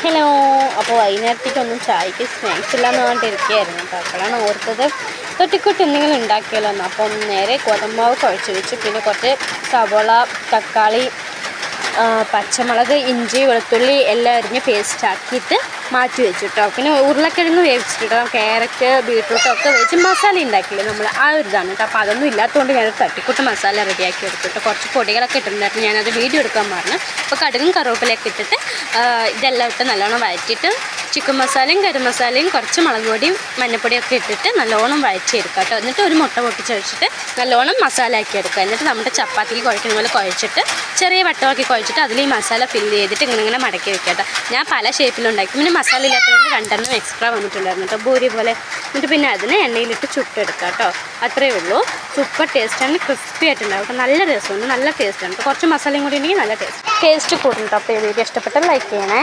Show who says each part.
Speaker 1: Hello. അപ്പോൾ വൈകുന്നേരത്തേക്കൊന്നും ചായക്ക് snacks ഇല്ലാന്ന് പറഞ്ഞിട്ടിരിക്കുകയായിരുന്നു കേട്ടോ. അപ്പോഴാണ് ഓർത്തത് തൊട്ടിക്കുട്ടി എന്തെങ്കിലും ഉണ്ടാക്കിയല്ലോ എന്ന്. അപ്പം നേരെ ഗോതമ്പാവ് കുഴച്ച് വെച്ച് പിന്നെ കുറച്ച് സവോള, തക്കാളി, പച്ചമുളക്, ഇഞ്ചി, വെളുത്തുള്ളി എല്ലാം അരിഞ്ഞ് പേസ്റ്റാക്കിയിട്ട് മാറ്റി വെച്ചു കേട്ടോ. പിന്നെ ഉരുളക്കിഴങ്ങ് വേവിച്ചിട്ടോ, ക്യാരറ്റ്, ബീട്രൂട്ട് ഒക്കെ വെച്ച് മസാല ഉണ്ടാക്കില്ലേ നമ്മൾ, ആ ഒരു ഇതാണ് കേട്ടോ. അപ്പോൾ അതൊന്നും ഇല്ലാത്തതുകൊണ്ട് ഞാനൊരു തട്ടിക്കൂട്ട് മസാല റെഡിയാക്കി എടുത്തിട്ട് കുറച്ച് പൊടികളൊക്കെ ഇട്ടിട്ടുണ്ടായിരുന്നു. ഞാനത് വീഡിയോ എടുക്കാൻ പറഞ്ഞു. അപ്പോൾ കടുകും കറിവേപ്പിലയൊക്കെ ഇട്ടിട്ട് ഇതെല്ലാം ഇട്ട് നല്ലോണം വഴറ്റിയിട്ട് ചിക്കൻ മസാലയും ഗരം മസാലയും കുറച്ച് മുളക് പൊടിയും മഞ്ഞൾപ്പൊടിയൊക്കെ ഇട്ടിട്ട് നല്ലോണം വഴറ്റിയെടുക്കുക കേട്ടോ. എന്നിട്ട് ഒരു മുട്ട പൊട്ടിച്ച് വെച്ചിട്ട് നല്ലോണം മസാല ആക്കി എടുക്കുക. എന്നിട്ട് നമ്മുടെ ചപ്പാത്തിക്ക് കുഴക്കുന്ന പോലെ കുഴച്ചിട്ട് ചെറിയ വട്ടമാക്കി കുഴച്ചിട്ട് അതിൽ ഈ മസാല ഫില്ല് ചെയ്തിട്ട് ഇങ്ങനെ മടക്കി വെക്കുക കേട്ടോ. ഞാൻ പല ഷേപ്പിലുണ്ടാക്കി. പിന്നെ മസാല ഇല്ലാത്തതുകൊണ്ട് 2 എക്സ്ട്രാ വന്നിട്ടുണ്ടായിരുന്നു കേട്ടോ, ഭൂരി പോലെ. എന്നിട്ട് പിന്നെ അതിനെ എണ്ണയിലിട്ട് ചുട്ടെടുക്കുക കേട്ടോ. അത്രയേ ഉള്ളൂ. സൂപ്പർ ടേസ്റ്റാണ്, ക്രിസ്പി ആയിട്ടുണ്ടാവും കേട്ടോ. നല്ല രസമുണ്ട്, നല്ല ടേസ്റ്റാണ്. കുറച്ച് മസാലയും കൂടി ഉണ്ടെങ്കിൽ നല്ല ടേസ്റ്റ് കൂടും കേട്ടോ. അപ്പോൾ ഈ വീഡിയോ ഇഷ്ടപ്പെട്ടാൽ ലൈക്ക് ചെയ്യണേ.